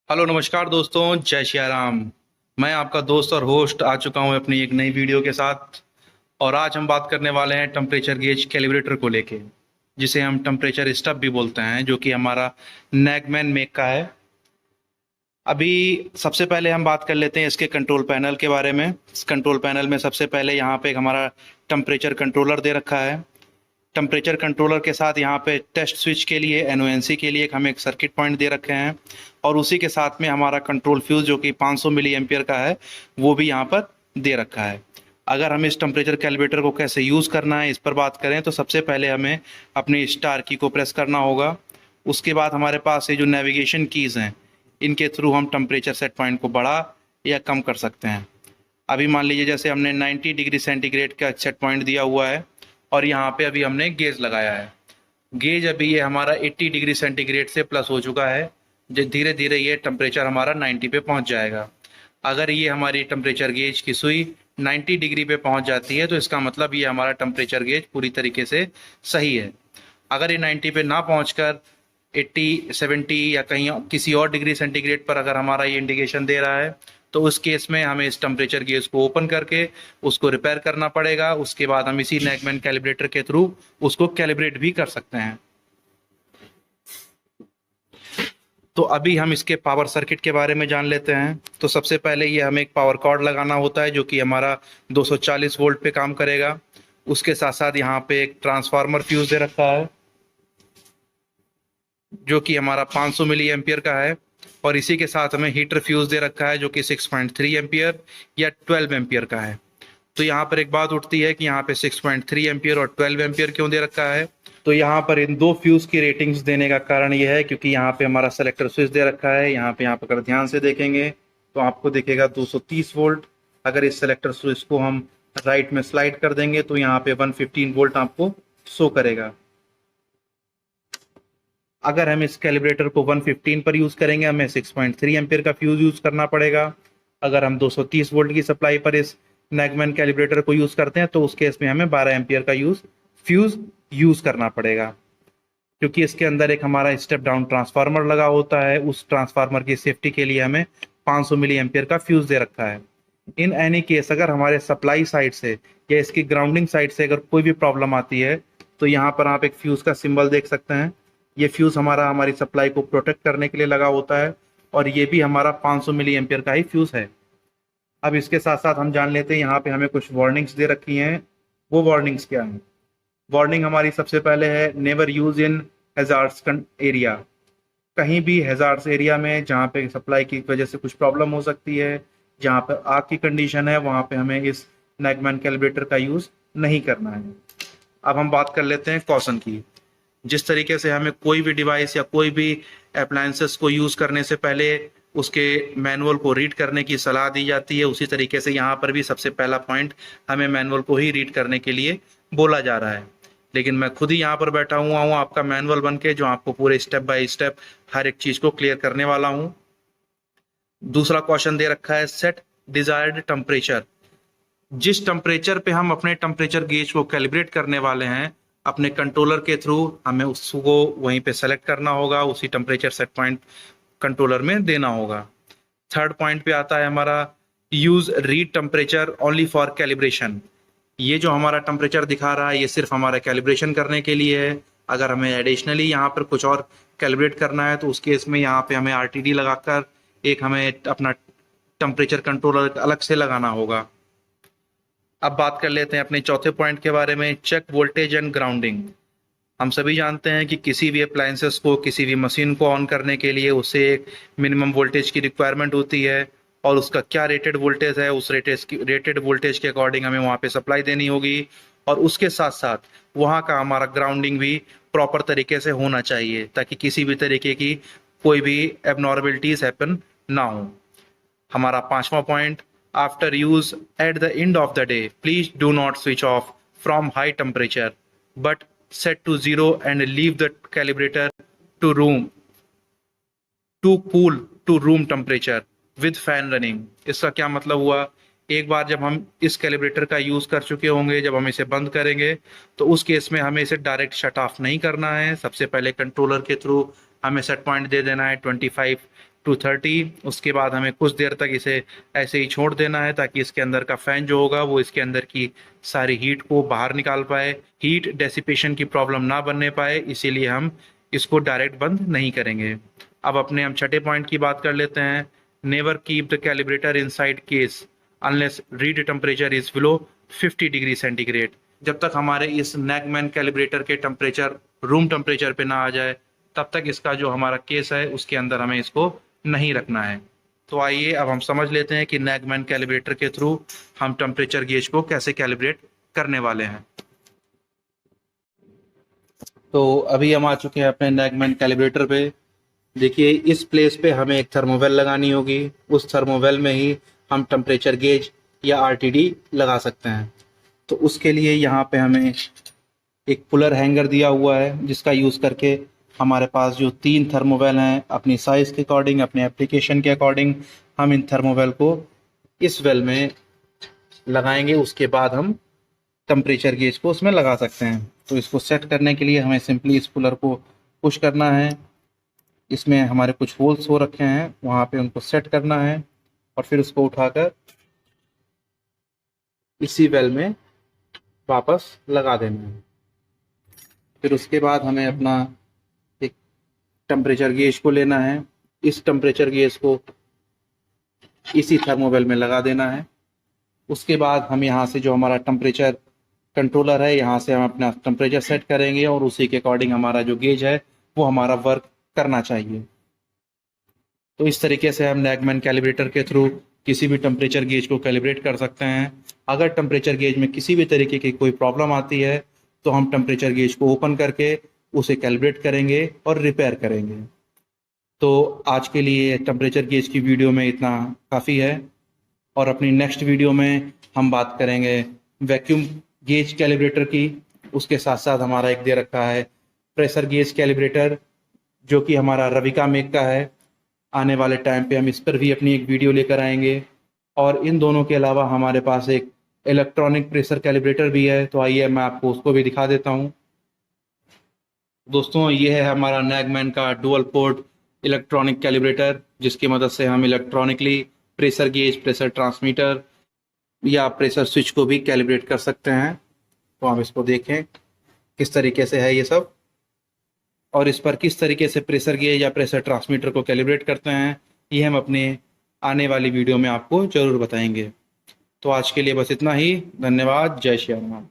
Hello नमस्कार दोस्तों, जय सिया राम। मैं आपका दोस्त और होस्ट आ चुका हूं अपनी एक नई वीडियो के साथ। और आज हम बात करने वाले हैं टेम्परेचर गेज कैलिब्रेटर को लेके, जिसे हम टेम्परेचर स्टब भी बोलते हैं, जो कि हमारा नैगमैन मेक का है। अभी सबसे पहले हम बात कर लेते हैं इसके कंट्रोल पैनल के बारे में। इस कंट्रोल पैनल में सबसे पहले यहाँ पे एक हमारा टेम्परेचर कंट्रोलर दे रखा है। टेम्परेचर कंट्रोलर के साथ यहाँ पे टेस्ट स्विच के लिए एनओएनसी के लिए हमें एक सर्किट पॉइंट दे रखे हैं। और उसी के साथ में हमारा कंट्रोल फ्यूज जो कि 500 मिली एम्पियर का है, वो भी यहाँ पर दे रखा है। अगर हम इस टेम्परेचर कैलकुलेटर को कैसे यूज़ करना है इस पर बात करें तो सबसे पहले हमें अपनी स्टार की को प्रेस करना होगा। उसके बाद हमारे पास ये जो नेविगेशन कीज़ हैं, इनके थ्रू हम टेम्परेचर सेट पॉइंट को बढ़ा या कम कर सकते हैं। अभी मान लीजिए जैसे हमने 90 डिग्री सेंटीग्रेड का सेट पॉइंट दिया हुआ है और यहाँ पे अभी हमने गेज लगाया है। गेज अभी ये हमारा 80 डिग्री सेंटीग्रेड से प्लस हो चुका है। जो धीरे धीरे ये टेम्परेचर हमारा 90 पे पहुँच जाएगा। अगर ये हमारी टेम्परेचर गेज की सुई 90 डिग्री पे पहुँच जाती है तो इसका मतलब ये हमारा टेम्परेचर गेज पूरी तरीके से सही है। अगर ये 90 पे ना पहुँचकर 80, 70 या कहीं किसी और डिग्री सेंटीग्रेड पर अगर हमारा ये इंडिकेशन दे रहा है तो उस केस में हमें इस टेम्परेचर गेज को ओपन करके उसको रिपेयर करना पड़ेगा। उसके बाद हम इसी नैगमैन कैलिब्रेटर के थ्रू उसको कैलिब्रेट भी कर सकते हैं। तो अभी हम इसके पावर सर्किट के बारे में जान लेते हैं। तो सबसे पहले ये हमें एक पावर कॉर्ड लगाना होता है जो कि हमारा 240 वोल्ट पे काम करेगा। उसके साथ साथ यहाँ पे एक ट्रांसफार्मर फ्यूज दे रखा है जो कि हमारा 500 मिली एम्पियर का है। और इसी के साथ हमें हीटर फ्यूज दे रखा है जो कि 6.3 एम्पियर या 12 एम्पियर का है। तो यहाँ पर एक बात उठती है कि यहाँ पे 6.3 एम्पियर और 12 एम्पियर क्यों दे रखा है। तो यहाँ पर इन दो फ्यूज की रेटिंग्स देने का कारण यह है क्योंकि यहाँ पे हमारा सेलेक्टर स्विच दे रखा है। यहाँ पे अगर ध्यान से देखेंगे तो आपको दिखेगा 230 वोल्ट। अगर इस सेलेक्टर स्विच को हम राइट में स्लाइड कर देंगे तो यहाँ पे 115 वोल्ट आपको शो करेगा। अगर हम इस कैलिब्रेटर को 115 पर यूज करेंगे हमें 6.3 एम्पियर का फ्यूज यूज करना पड़ेगा। अगर हम 230 वोल्ट की सप्लाई पर इस नैगमैन कैलिब्रेटर को यूज करते हैं तो उस केस में हमें 12 एम्पियर का फ्यूज यूज करना पड़ेगा। क्योंकि इसके अंदर एक हमारा स्टेप डाउन ट्रांसफार्मर लगा होता है, उस ट्रांसफार्मर की सेफ्टी के लिए हमें 500 मिली एम्पियर का फ्यूज दे रखा है। इन एनी केस अगर हमारे सप्लाई साइड से या इसकी ग्राउंडिंग साइड से अगर कोई भी प्रॉब्लम आती है तो यहाँ पर आप एक फ्यूज का सिंबल देख सकते हैं। ये फ्यूज हमारी सप्लाई को प्रोटेक्ट करने के लिए लगा होता है और ये भी हमारा 500 मिली एम्पियर का ही फ्यूज है। अब इसके साथ साथ हम जान लेते हैं यहाँ पे हमें कुछ वार्निंग्स दे रखी हैं। वो वार्निंग्स क्या हैं? वार्निंग हमारी सबसे पहले है never use in hazards area. कहीं भी हैजार्ड्स एरिया में जहाँ पे सप्लाई की वजह से कुछ प्रॉब्लम हो सकती है, जहाँ पर आग की कंडीशन है, वहाँ पे हमें इस नैगमैन कैलिब्रेटर का यूज नहीं करना है। अब हम बात कर लेते हैं कॉशन की। जिस तरीके से हमें कोई भी डिवाइस या कोई भी अप्लायंसेस को यूज करने से पहले उसके मैनुअल को रीड करने की सलाह दी जाती है, उसी तरीके से यहाँ पर भी सबसे पहला पॉइंट हमें मैनुअल को ही रीड करने के लिए बोला जा रहा है। लेकिन मैं खुद ही यहाँ पर बैठा हुआ हूँ आपका मैनुअल बन के, जो आपको पूरे स्टेप बाय स्टेप हर एक चीज को क्लियर करने वाला हूँ। दूसरा क्वेश्चन दे रखा है सेट डिजायर्ड टेम्परेचर। जिस टेम्परेचर पे हम अपने टेम्परेचर गेज को कैलिब्रेट करने वाले हैं अपने कंट्रोलर के थ्रू, हमें उसको वहीं पे सेलेक्ट करना होगा, उसी टेम्परेचर सेट पॉइंट कंट्रोलर में देना होगा। थर्ड पॉइंट पे आता है हमारा use read temperature only for calibration. ये जो हमारा टेम्परेचर दिखा रहा है ये सिर्फ हमारा कैलिब्रेशन करने के लिए है। अगर हमें एडिशनली यहाँ पर कुछ और कैलिब्रेट करना है तो उस केस में यहाँ पे हमें आरटीडी लगाकर एक हमें अपना टेम्परेचर कंट्रोलर अलग से लगाना होगा। अब बात कर लेते हैं अपने चौथे पॉइंट के बारे में, चेक वोल्टेज एंड ग्राउंडिंग। हम सभी जानते हैं कि किसी भी अप्लायंसेस को, किसी भी मशीन को ऑन करने के लिए उसे एक मिनिमम वोल्टेज की रिक्वायरमेंट होती है और उसका क्या रेटेड वोल्टेज है, उस रेटेड वोल्टेज के अकॉर्डिंग हमें वहाँ पे सप्लाई देनी होगी। और उसके साथ साथ वहाँ का हमारा ग्राउंडिंग भी प्रॉपर तरीके से होना चाहिए ताकि किसी भी तरीके की कोई भी एबनॉर्मलिटीज हैपन ना हो। हमारा पांचवा point, after use at the end of the day please do not switch off from high temperature but set to zero and leave the calibrator to room to cool to room temperature with fan running. इसका क्या मतलब हुआ? एक बार जब हम इस calibrator का use कर चुके होंगे, जब हम इसे बंद करेंगे तो उस केस में हमें इसे डायरेक्ट शट ऑफ नहीं करना है। सबसे पहले कंट्रोलर के थ्रू हमें सेट पॉइंट दे देना है 25 230। उसके बाद हमें कुछ देर तक इसे ऐसे ही छोड़ देना है ताकि इसके अंदर का फैन जो होगा वो इसके अंदर की सारी हीट को बाहर निकाल पाए, हीट डेसिपेशन की प्रॉब्लम ना बनने पाए, इसीलिए हम इसको डायरेक्ट बंद नहीं करेंगे। अब अपने हम छठे पॉइंट की बात कर लेते हैं। Never keep the calibrator inside case unless read temperature is below 50 degree centigrade. जब तक हमारे इस नेगमैन कैलिब्रेटर के टेम्परेचर रूम टेम्परेचर पे ना आ जाए तब तक इसका जो हमारा केस है उसके अंदर हमें इसको नहीं रखना है। तो आइए अब हम समझ लेते हैं कि नेगमैन कैलिब्रेटर के थ्रू हम टेम्परेचर गेज को कैसे कैलिब्रेट करने वाले हैं। तो अभी हम आ चुके हैं अपने नेगमैन कैलिब्रेटर पे। देखिए इस प्लेस पे हमें एक थर्मोवेल लगानी होगी, उस थर्मोवेल में ही हम टेम्परेचर गेज या आरटीडी लगा सकते हैं। तो उसके लिए यहाँ पे हमें एक पुलर हैंगर दिया हुआ है जिसका यूज़ करके हमारे पास जो 3 थर्मोवेल हैं अपनी साइज़ के अकॉर्डिंग, अपने एप्लीकेशन के अकॉर्डिंग हम इन थर्मोवेल को इस वेल में लगाएंगे। उसके बाद हम टेम्परेचर गेज को उसमें लगा सकते हैं। तो इसको सेट करने के लिए हमें सिंपली इस पुलर को पुश करना है। इसमें हमारे कुछ होल्स हो रखे हैं, वहाँ पे उनको सेट करना है और फिर उसको उठाकर इसी वेल में वापस लगा देना है। फिर उसके बाद हमें अपना एक टेम्परेचर गेज को लेना है, इस टेम्परेचर गेज को इसी थर्मोवेल में लगा देना है। उसके बाद हम यहाँ से जो हमारा टेम्परेचर कंट्रोलर है यहाँ से हम अपना टेम्परेचर सेट करेंगे और उसी के अकॉर्डिंग हमारा जो गेज है वो हमारा वर्क करना चाहिए। तो इस तरीके से हम नेगमैन कैलिब्रेटर के थ्रू किसी भी टेम्परेचर गेज को कैलिब्रेट कर सकते हैं। अगर टेम्परेचर गेज में किसी भी तरीके की कोई प्रॉब्लम आती है तो हम टेम्परेचर गेज को ओपन करके उसे कैलिब्रेट करेंगे और रिपेयर करेंगे। तो आज के लिए टेम्परेचर गेज की वीडियो में इतना काफ़ी है और अपनी नेक्स्ट वीडियो में हम बात करेंगे वैक्यूम गेज कैलिब्रेटर की। उसके साथ साथ हमारा एक दे रखा है प्रेशर गेज कैलिब्रेटर जो कि हमारा रविका मेक का है। आने वाले टाइम पे हम इस पर भी अपनी एक वीडियो लेकर आएंगे। और इन दोनों के अलावा हमारे पास एक इलेक्ट्रॉनिक प्रेशर कैलिब्रेटर भी है, तो आइए मैं आपको उसको भी दिखा देता हूँ। दोस्तों ये है हमारा नेगमैन का डुअल पोर्ट इलेक्ट्रॉनिक कैलिब्रेटर जिसकी मदद से हम electronically pressure gauge, pressure transmitter या प्रेशर स्विच को भी कैलिब्रेट कर सकते हैं। तो हम इसको देखें किस तरीके से है ये सब और इस पर किस तरीके से प्रेशर गेज या प्रेशर ट्रांसमीटर को कैलिब्रेट करते हैं ये हम अपने आने वाली वीडियो में आपको ज़रूर बताएंगे। तो आज के लिए बस इतना ही। धन्यवाद। जय श्री राम।